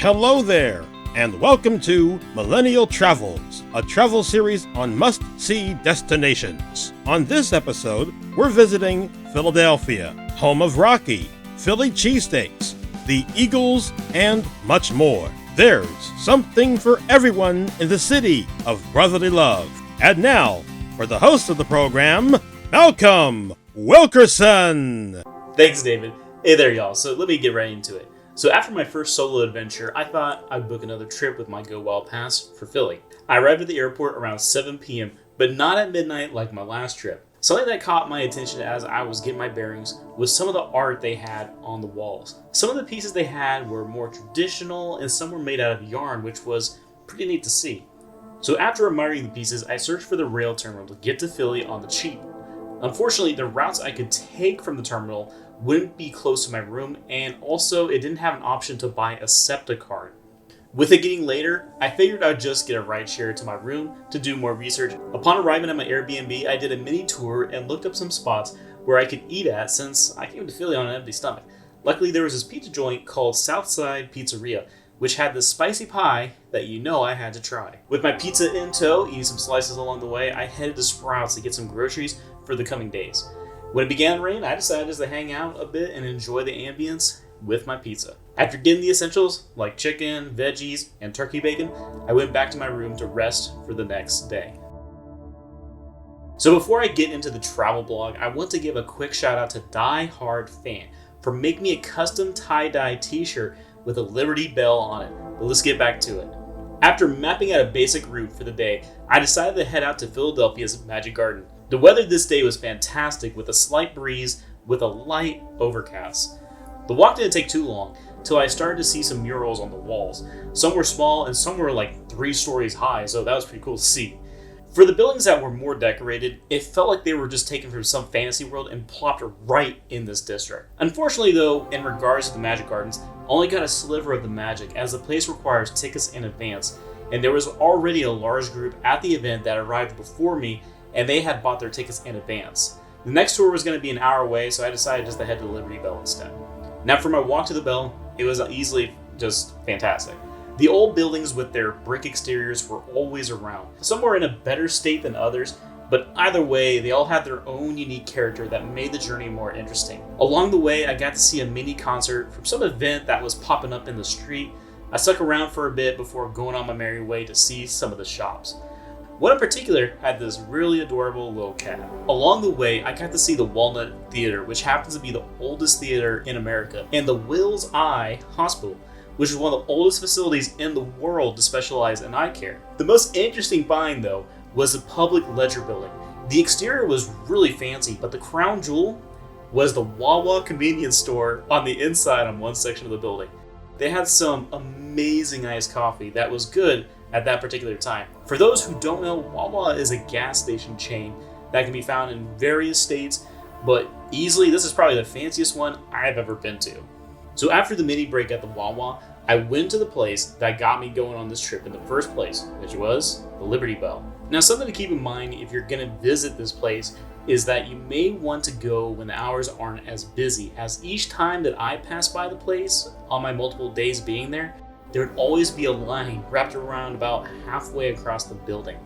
Hello there, and welcome to Millennial Travels, a travel series on must-see destinations. On this episode, we're visiting Philadelphia, home of Rocky, Philly cheesesteaks, the Eagles, and much more. There's something for everyone in the city of brotherly love. And now, for the host of the program, Malcolm Wilkerson. Thanks, David. Hey there, y'all. So let me get right into it. So after my first solo adventure, I thought I'd book another trip with my Go Wild Pass for Philly. I arrived at the airport around 7 p.m., but not at midnight like my last trip. Something that caught my attention as I was getting my bearings was some of the art they had on the walls. Some of the pieces they had were more traditional, and some were made out of yarn, which was pretty neat to see. So after admiring the pieces, I searched for the rail terminal to get to Philly on the cheap. Unfortunately, the routes I could take from the terminal wouldn't be close to my room, and also it didn't have an option to buy a Septa card. With it getting later, I figured I'd just get a rideshare to my room to do more research. Upon arriving at my Airbnb, I did a mini tour and looked up some spots where I could eat at since I came to Philly on an empty stomach. Luckily, there was this pizza joint called Southside Pizzeria, which had this spicy pie that you know I had to try. With my pizza in tow, eating some slices along the way, I headed to Sprouts to get some groceries for the coming days. When it began to rain, I decided just to hang out a bit and enjoy the ambience with my pizza. After getting the essentials, like chicken, veggies, and turkey bacon, I went back to my room to rest for the next day. So before I get into the travel blog, I want to give a quick shout out to Dyehardfan for making me a custom tie-dye t-shirt with a Liberty Bell on it. But let's get back to it. After mapping out a basic route for the day, I decided to head out to Philadelphia's Magic Garden. The weather this day was fantastic with a slight breeze with a light overcast. The walk didn't take too long till I started to see some murals on the walls. Some were small and some were like 3 stories high, so that was pretty cool to see. For the buildings that were more decorated, it felt like they were just taken from some fantasy world and plopped right in this district. Unfortunately though, in regards to the Magic Gardens, I only got a sliver of the magic as the place requires tickets in advance, and there was already a large group at the event that arrived before me and they had bought their tickets in advance. The next tour was going to be an hour away, so I decided just to head to Liberty Bell instead. Now for my walk to the Bell, it was easily just fantastic. The old buildings with their brick exteriors were always around. Some were in a better state than others, but either way, they all had their own unique character that made the journey more interesting. Along the way, I got to see a mini concert from some event that was popping up in the street. I stuck around for a bit before going on my merry way to see some of the shops. One in particular had this really adorable little cat. Along the way, I got to see the Walnut Theater, which happens to be the oldest theater in America, and the Will's Eye Hospital, which is one of the oldest facilities in the world to specialize in eye care. The most interesting find, though, was the Public Ledger Building. The exterior was really fancy, but the crown jewel was the Wawa convenience store on the inside on one section of the building. They had some amazing iced coffee that was good at that particular time. For those who don't know, Wawa is a gas station chain that can be found in various states, but easily this is probably the fanciest one I've ever been to. So after the mini break at the Wawa, I went to the place that got me going on this trip in the first place, which was the Liberty Bell. Now something to keep in mind if you're going to visit this place is that you may want to go when the hours aren't as busy, as each time that I passed by the place on my multiple days being there would always be a line wrapped around about halfway across the building.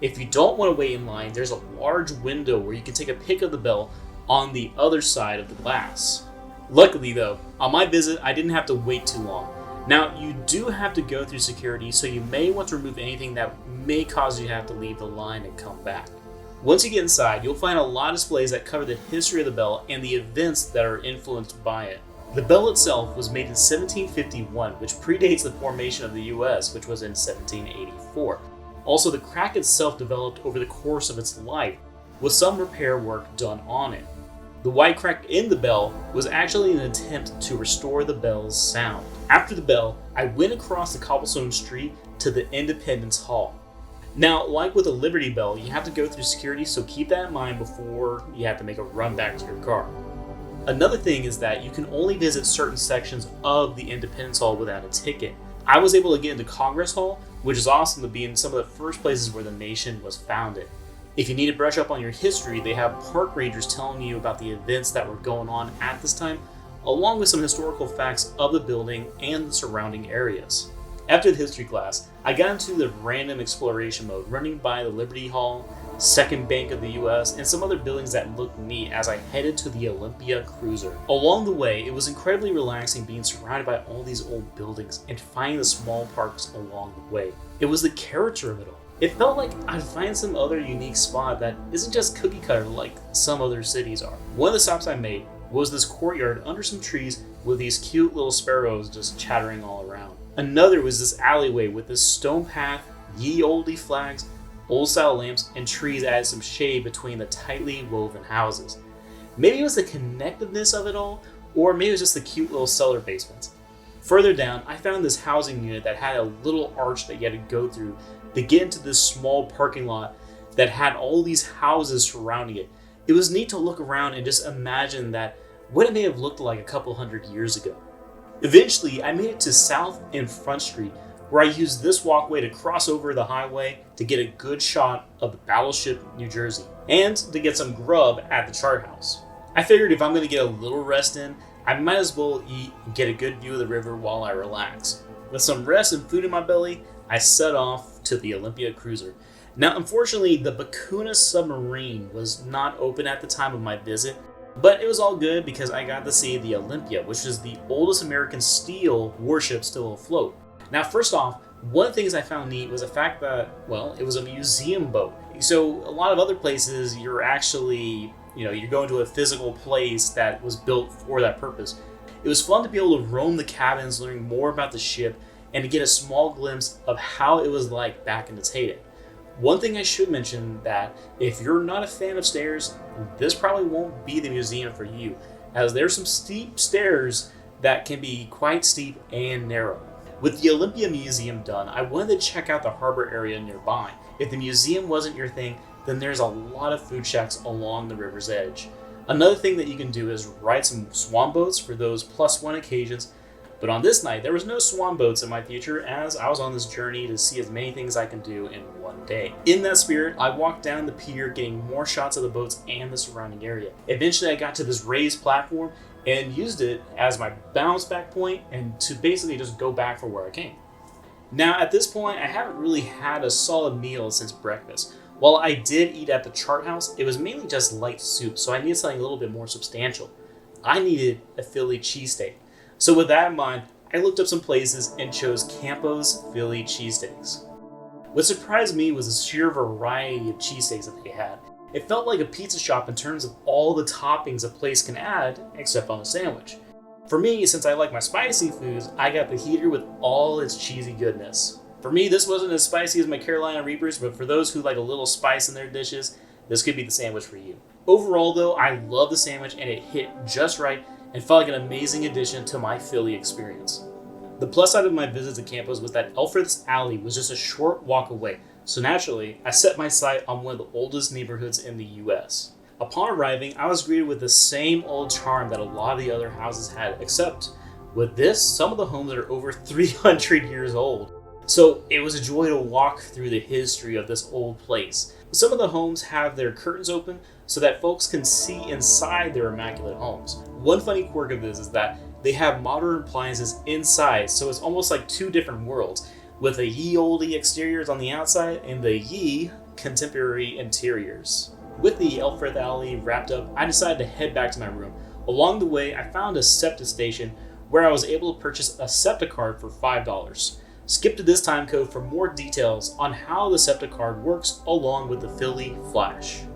If you don't want to wait in line, there's a large window where you can take a pic of the bell on the other side of the glass. Luckily though, on my visit, I didn't have to wait too long. Now, you do have to go through security, so you may want to remove anything that may cause you to have to leave the line and come back. Once you get inside, you'll find a lot of displays that cover the history of the bell and the events that are influenced by it. The bell itself was made in 1751, which predates the formation of the US, which was in 1784. Also, the crack itself developed over the course of its life, with some repair work done on it. The white crack in the bell was actually an attempt to restore the bell's sound. After the bell, I went across the cobblestone street to the Independence Hall. Now, like with a Liberty Bell, you have to go through security, so keep that in mind before you have to make a run back to your car. Another thing is that you can only visit certain sections of the Independence Hall without a ticket. I was able to get into Congress Hall, which is awesome to be in some of the first places where the nation was founded. If you need to brush up on your history, they have park rangers telling you about the events that were going on at this time. along with some historical facts of the building and the surrounding areas. After the history class, I got into the random exploration mode, running by the Liberty Hall, Second Bank of the US, and some other buildings that looked neat as I headed to the Olympia cruiser. Along the way, it was incredibly relaxing being surrounded by all these old buildings and finding the small parks along the way. It was the character of it all. It felt like I'd find some other unique spot that isn't just cookie cutter like some other cities are. One of the stops I made was this courtyard under some trees with these cute little sparrows just chattering all around. Another was this alleyway with this stone path, ye olde flags, old style lamps, and trees added some shade between the tightly woven houses. Maybe it was the connectedness of it all, or maybe it was just the cute little cellar basements. Further down, I found this housing unit that had a little arch that you had to go through to get into this small parking lot that had all these houses surrounding it. It was neat to look around and just imagine that what it may have looked like a couple hundred years ago. Eventually, I made it to South and Front Street, where I used this walkway to cross over the highway to get a good shot of the Battleship, New Jersey, and to get some grub at the chart house. I figured if I'm going to get a little rest in, I might as well eat and get a good view of the river while I relax. With some rest and food in my belly, I set off to the Olympia cruiser. Now, unfortunately, the Bakuna submarine was not open at the time of my visit, but it was all good because I got to see the Olympia, which is the oldest American steel warship still afloat. Now, first off, one of the things I found neat was the fact that, well, it was a museum boat. So a lot of other places, you're actually, you're going to a physical place that was built for that purpose. It was fun to be able to roam the cabins, learn more about the ship, and to get a small glimpse of how it was like back in its heyday. One thing I should mention that if you're not a fan of stairs, this probably won't be the museum for you, as there's some steep stairs that can be quite steep and narrow. With the Olympia Museum done, I wanted to check out the harbor area nearby. If the museum wasn't your thing, then there's a lot of food shacks along the river's edge. Another thing that you can do is ride some swan boats for those +1 occasions, but on this night, there was no swan boats in my future as I was on this journey to see as many things I can do in one day. In that spirit, I walked down the pier getting more shots of the boats and the surrounding area. Eventually, I got to this raised platform and used it as my bounce back point and to basically just go back for where I came. Now, at this point, I haven't really had a solid meal since breakfast. While I did eat at the chart house, it was mainly just light soup, so I needed something a little bit more substantial. I needed a Philly cheesesteak. So with that in mind, I looked up some places and chose Campos Philly cheesesteaks. What surprised me was the sheer variety of cheesesteaks that they had. It felt like a pizza shop in terms of all the toppings a place can add, except on the sandwich. For me, since I like my spicy foods, I got the heater with all its cheesy goodness. For me, this wasn't as spicy as my Carolina Reapers, but for those who like a little spice in their dishes, this could be the sandwich for you. Overall though, I love the sandwich and it hit just right and felt like an amazing addition to my Philly experience. The plus side of my visit to Campos was that Elfreth's alley was just a short walk away, so naturally, I set my sight on one of the oldest neighborhoods in the US. Upon arriving, I was greeted with the same old charm that a lot of the other houses had, except with this, some of the homes are over 300 years old. So it was a joy to walk through the history of this old place. Some of the homes have their curtains open so that folks can see inside their immaculate homes. One funny quirk of this is that they have modern appliances inside, so it's almost like two different worlds, with the ye olde exteriors on the outside and the ye contemporary interiors. With the Elfreth alley wrapped up, I decided to head back to my room. Along the way, I found a Septa station where I was able to purchase a Septa card for $5. Skip to this time code for more details on how the Septa card works along with the Philly Phlash.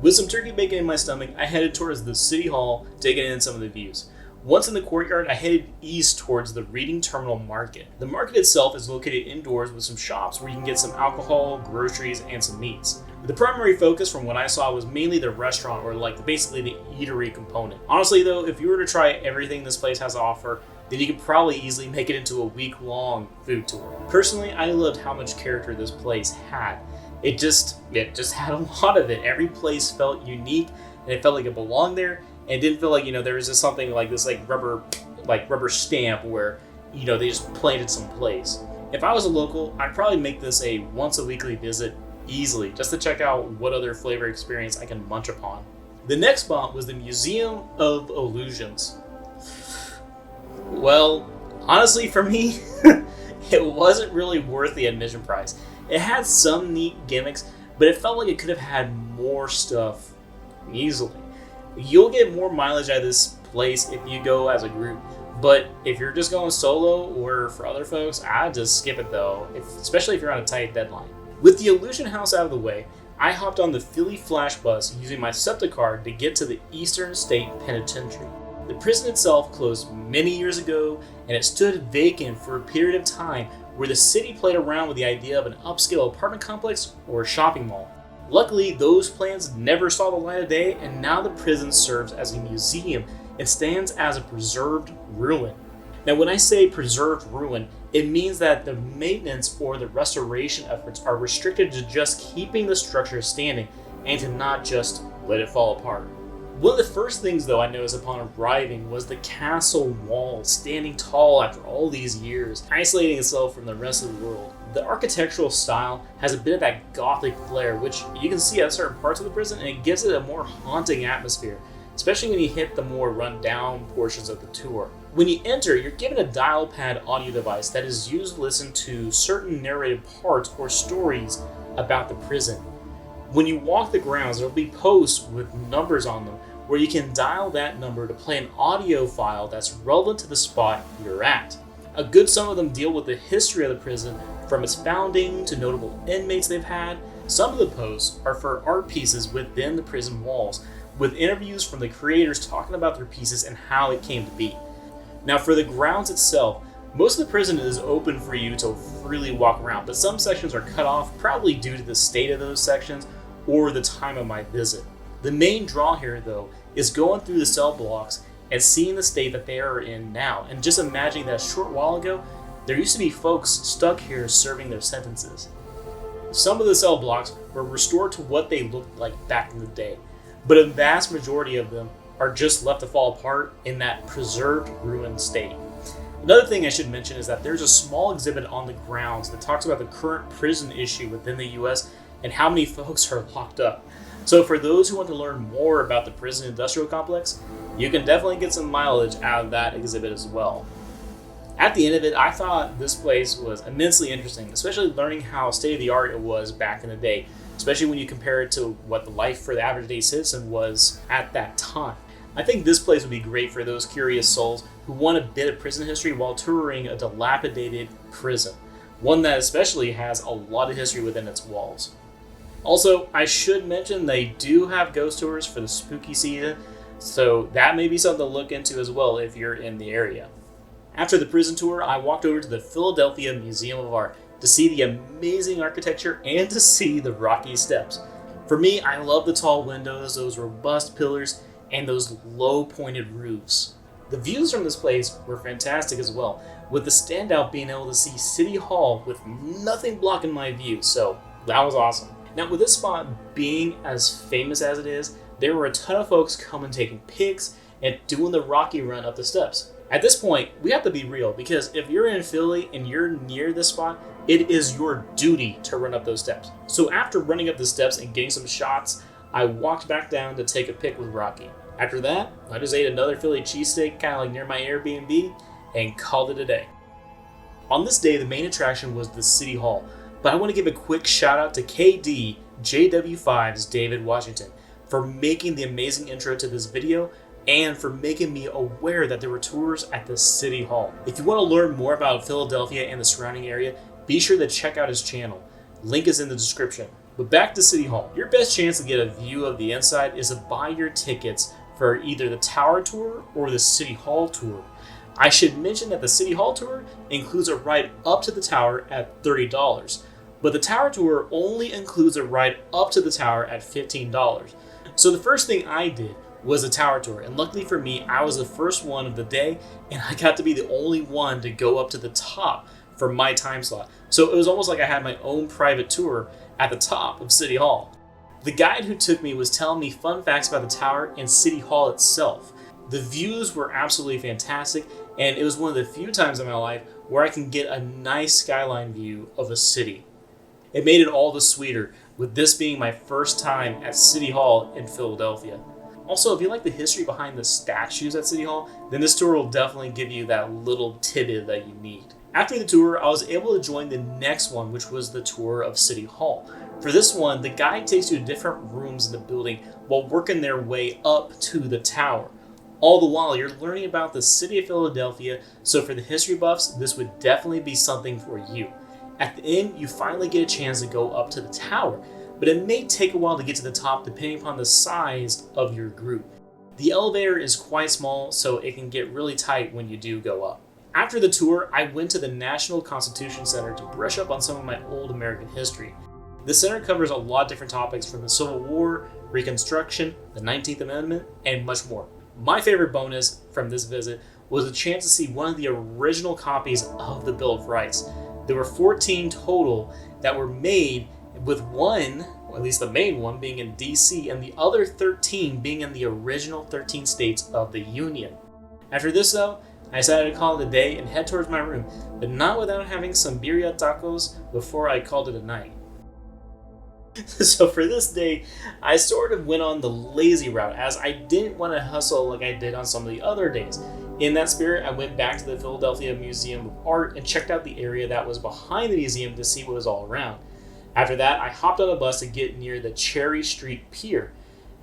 With some turkey bacon in my stomach, I headed towards the city hall, taking in some of the views. Once in the courtyard, I headed east towards the Reading Terminal Market. The market itself is located indoors with some shops where you can get some alcohol, groceries, and some meats. The primary focus from what I saw was mainly the restaurant or basically the eatery component. Honestly though, if you were to try everything this place has to offer, then you could probably easily make it into a week-long food tour. Personally, I loved how much character this place had. It just had a lot of it. Every place felt unique and it felt like it belonged there. And it didn't feel like, there was just something like this rubber stamp where, they just planted some place. If I was a local, I'd probably make this a once a weekly visit easily, just to check out what other flavor experience I can munch upon. The next spot was the Museum of Illusions. Well, honestly for me, it wasn't really worth the admission price. It had some neat gimmicks, but it felt like it could have had more stuff easily. You'll get more mileage out of this place if you go as a group, but if you're just going solo or for other folks, I'd just skip it though, especially if you're on a tight deadline. With the Illusion House out of the way, I hopped on the Philly Phlash bus using my Septa card to get to the Eastern State Penitentiary. The prison itself closed many years ago, and it stood vacant for a period of time where the city played around with the idea of an upscale apartment complex or a shopping mall. Luckily, those plans never saw the light of day, and now the prison serves as a museum and stands as a preserved ruin. Now, when I say preserved ruin, it means that the maintenance or the restoration efforts are restricted to just keeping the structure standing and to not just let it fall apart. One of the first things, though, I noticed upon arriving was the castle wall standing tall after all these years, isolating itself from the rest of the world. The architectural style has a bit of that gothic flair, which you can see at certain parts of the prison, and it gives it a more haunting atmosphere, especially when you hit the more run-down portions of the tour. When you enter, you're given a dial pad audio device that is used to listen to certain narrated parts or stories about the prison. When you walk the grounds, there will be posts with numbers on them where you can dial that number to play an audio file that's relevant to the spot you're at. A good some of them deal with the history of the prison, from its founding to notable inmates they've had. Some of the posts are for art pieces within the prison walls, with interviews from the creators talking about their pieces and how it came to be. Now, for the grounds itself, most of the prison is open for you to freely walk around, but some sections are cut off, probably due to the state of those sections or the time of my visit. The main draw here, though, is going through the cell blocks and seeing the state that they are in now, and just imagining that a short while ago, there used to be folks stuck here serving their sentences. Some of the cell blocks were restored to what they looked like back in the day, but a vast majority of them are just left to fall apart in that preserved, ruined state. Another thing I should mention is that there's a small exhibit on the grounds that talks about the current prison issue within the US and how many folks are locked up. So for those who want to learn more about the prison industrial complex, you can definitely get some mileage out of that exhibit as well. At the end of it, I thought this place was immensely interesting, especially learning how state-of-the-art it was back in the day, especially when you compare it to what the life for the average day citizen was at that time. I think this place would be great for those curious souls who want a bit of prison history while touring a dilapidated prison, one that especially has a lot of history within its walls. Also, I should mention they do have ghost tours for the spooky season, so that may be something to look into as well if you're in the area. After the prison tour, I walked over to the Philadelphia Museum of Art to see the amazing architecture and to see the rocky steps. For me, I love the tall windows, those robust pillars, and those low pointed roofs. The views from this place were fantastic as well, with the standout being able to see City Hall with nothing blocking my view, so that was awesome. Now, with this spot being as famous as it is, there were a ton of folks coming taking pics and doing the rocky run up the steps. At this point, we have to be real, because if you're in Philly and you're near this spot, it is your duty to run up those steps. So after running up the steps and getting some shots, I walked back down to take a pic with Rocky. After that, I just ate another Philly cheesesteak kind of like near my Airbnb and called it a day. On this day, the main attraction was the City Hall, but I want to give a quick shout out to KDJW5's David Washington for making the amazing intro to this video and for making me aware that there were tours at the City Hall. If you want to learn more about Philadelphia and the surrounding area, be sure to check out his channel. Link is in the description. But back to City Hall. Your best chance to get a view of the inside is to buy your tickets for either the Tower Tour or the City Hall Tour. I should mention that the City Hall Tour includes a ride up to the tower at $30, but the Tower Tour only includes a ride up to the tower at $15. So the first thing I did was a Tower Tour, and luckily for me, I was the first one of the day, and I got to be the only one to go up to the top for my time slot. So it was almost like I had my own private tour at the top of City Hall. The guide who took me was telling me fun facts about the tower and City Hall itself. The views were absolutely fantastic, and it was one of the few times in my life where I can get a nice skyline view of a city. It made it all the sweeter, with this being my first time at City Hall in Philadelphia. Also, if you like the history behind the statues at City Hall, then this tour will definitely give you that little tidbit that you need. After the tour, I was able to join the next one, which was the tour of City Hall. For this one, the guide takes you to different rooms in the building while working their way up to the tower. All the while, you're learning about the city of Philadelphia, so for the history buffs, this would definitely be something for you. At the end, you finally get a chance to go up to the tower, but it may take a while to get to the top depending upon the size of your group. The elevator is quite small, so it can get really tight when you do go up. After the tour, I went to the National Constitution Center to brush up on some of my old American history. The center covers a lot of different topics from the Civil War, Reconstruction, the 19th Amendment, and much more. My favorite bonus from this visit was a chance to see one of the original copies of the Bill of Rights. There were 14 total that were made, with one, or at least the main one, being in DC and the other 13 being in the original 13 states of the Union. After this though, I decided to call it a day and head towards my room, but not without having some birria tacos before I called it a night. So for this day, I sort of went on the lazy route as I didn't want to hustle like I did on some of the other days. In that spirit, I went back to the Philadelphia Museum of Art and checked out the area that was behind the museum to see what was all around. After that, I hopped on a bus to get near the Cherry Street Pier.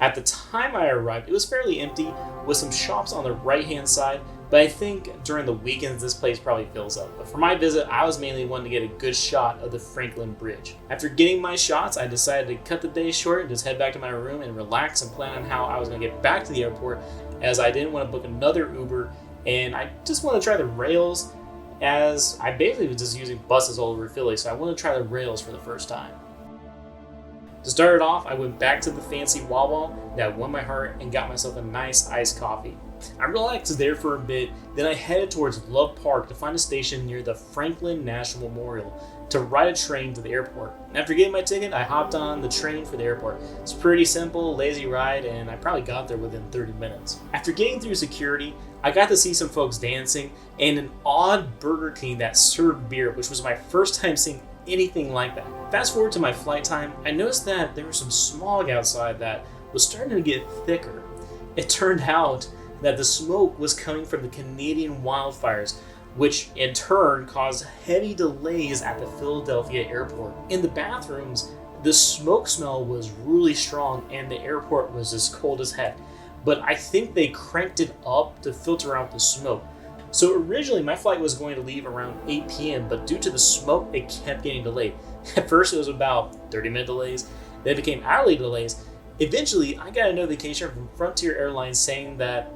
At the time I arrived, it was fairly empty with some shops on the right-hand side, but I think during the weekends this place probably fills up. But for my visit, I was mainly wanting to get a good shot of the Franklin Bridge. After getting my shots, I decided to cut the day short and just head back to my room and relax and plan on how I was going to get back to the airport, as I didn't want to book another Uber and I just want to try the rails, as I basically was just using buses all over Philly, so I want to try the rails for the first time. To start it off, I went back to the fancy Wawa that won my heart and got myself a nice iced coffee. I relaxed there for a bit, then I headed towards Love Park to find a station near the Franklin National Memorial to ride a train to the airport. After getting my ticket, I hopped on the train for the airport. It's a pretty simple, lazy ride, and I probably got there within 30 minutes. After getting through security, I got to see some folks dancing and an odd Burger King that served beer, which was my first time seeing anything like that. Fast forward to my flight time, I noticed that there was some smog outside that was starting to get thicker. It turned out that the smoke was coming from the Canadian wildfires, which in turn caused heavy delays at the Philadelphia airport. In the bathrooms, the smoke smell was really strong and the airport was as cold as heck. But I think they cranked it up to filter out the smoke. So originally my flight was going to leave around 8 p.m., but due to the smoke, it kept getting delayed. At first it was about 30-minute delays, then it became hourly delays. Eventually, I got a notification from Frontier Airlines saying that,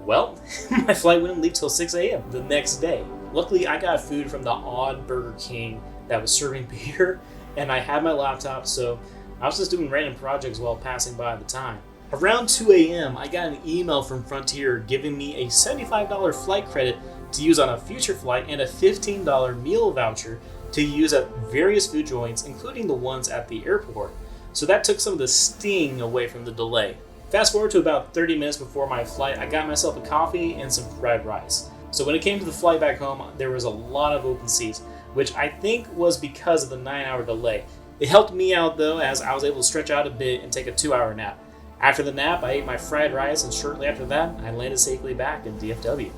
well, my flight wouldn't leave till 6 a.m. the next day. Luckily, I got food from the odd Burger King that was serving beer, and I had my laptop, so I was just doing random projects while passing by at the time. Around 2 a.m., I got an email from Frontier giving me a $75 flight credit to use on a future flight and a $15 meal voucher to use at various food joints, including the ones at the airport. So that took some of the sting away from the delay. Fast forward to about 30 minutes before my flight, I got myself a coffee and some fried rice. So when it came to the flight back home, there was a lot of open seats, which I think was because of the 9-hour delay. It helped me out though, as I was able to stretch out a bit and take a 2-hour nap. After the nap, I ate my fried rice, and shortly after that, I landed safely back in DFW.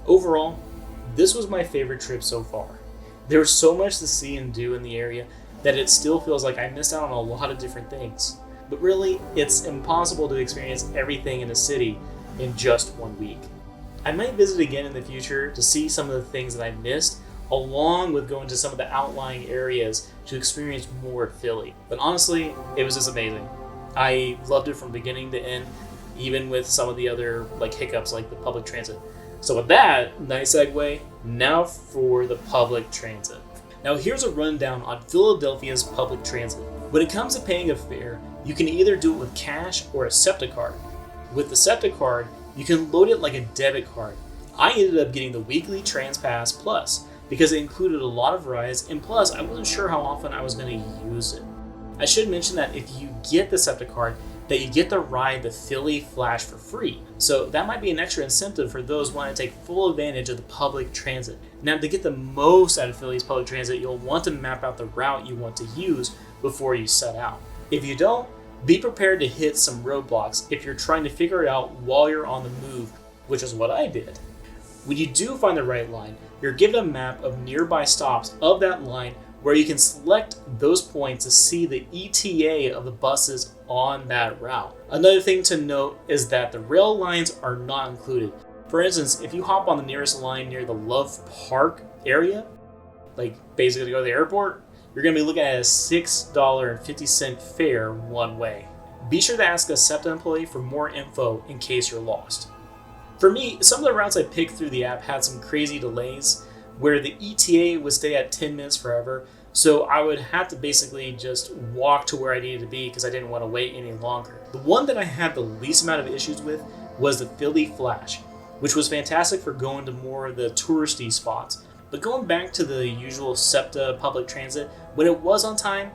Overall, this was my favorite trip so far. There was so much to see and do in the area that it still feels like I missed out on a lot of different things. But really, it's impossible to experience everything in a city in just 1 week. I might visit again in the future to see some of the things that I missed, along with going to some of the outlying areas to experience more of Philly. But honestly, it was just amazing. I loved it from beginning to end, even with some of the other hiccups like the public transit. So with that, nice segue, now for the public transit. Now here's a rundown on Philadelphia's public transit. When it comes to paying a fare, you can either do it with cash or a Septa card. With the Septa card, you can load it like a debit card. I ended up getting the weekly TransPass Plus because it included a lot of rides, and plus I wasn't sure how often I was going to use it. I should mention that if you get the Septa card, that you get to ride the Philly Phlash for free. So that might be an extra incentive for those wanting to take full advantage of the public transit. Now, to get the most out of Philly's public transit, you'll want to map out the route you want to use before you set out. If you don't, Be prepared to hit some roadblocks if you're trying to figure it out while you're on the move, which is what I did. When you do find the right line, you're given a map of nearby stops of that line where you can select those points to see the ETA of the buses on that route. Another thing to note is that the rail lines are not included. For instance, if you hop on the nearest line near the Love Park area, like basically to go to the airport, you're going to be looking at a $6.50 fare one way. Be sure to ask a Septa employee for more info in case you're lost. For me, some of the routes I picked through the app had some crazy delays where the ETA would stay at 10 minutes forever, so I would have to basically just walk to where I needed to be because I didn't want to wait any longer. The one that I had the least amount of issues with was the Philly Phlash, which was fantastic for going to more of the touristy spots. But going back to the usual Septa public transit, when it was on time,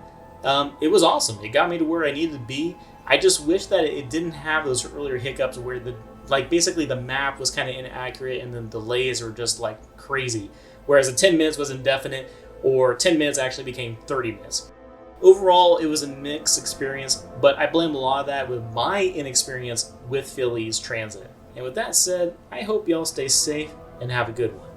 it was awesome. It got me to where I needed to be. I just wish that it didn't have those earlier hiccups where basically the map was kind of inaccurate and the delays were just like crazy. Whereas the 10 minutes was indefinite, or 10 minutes actually became 30 minutes. Overall, it was a mixed experience, but I blame a lot of that with my inexperience with Philly's transit. And with that said, I hope y'all stay safe and have a good one.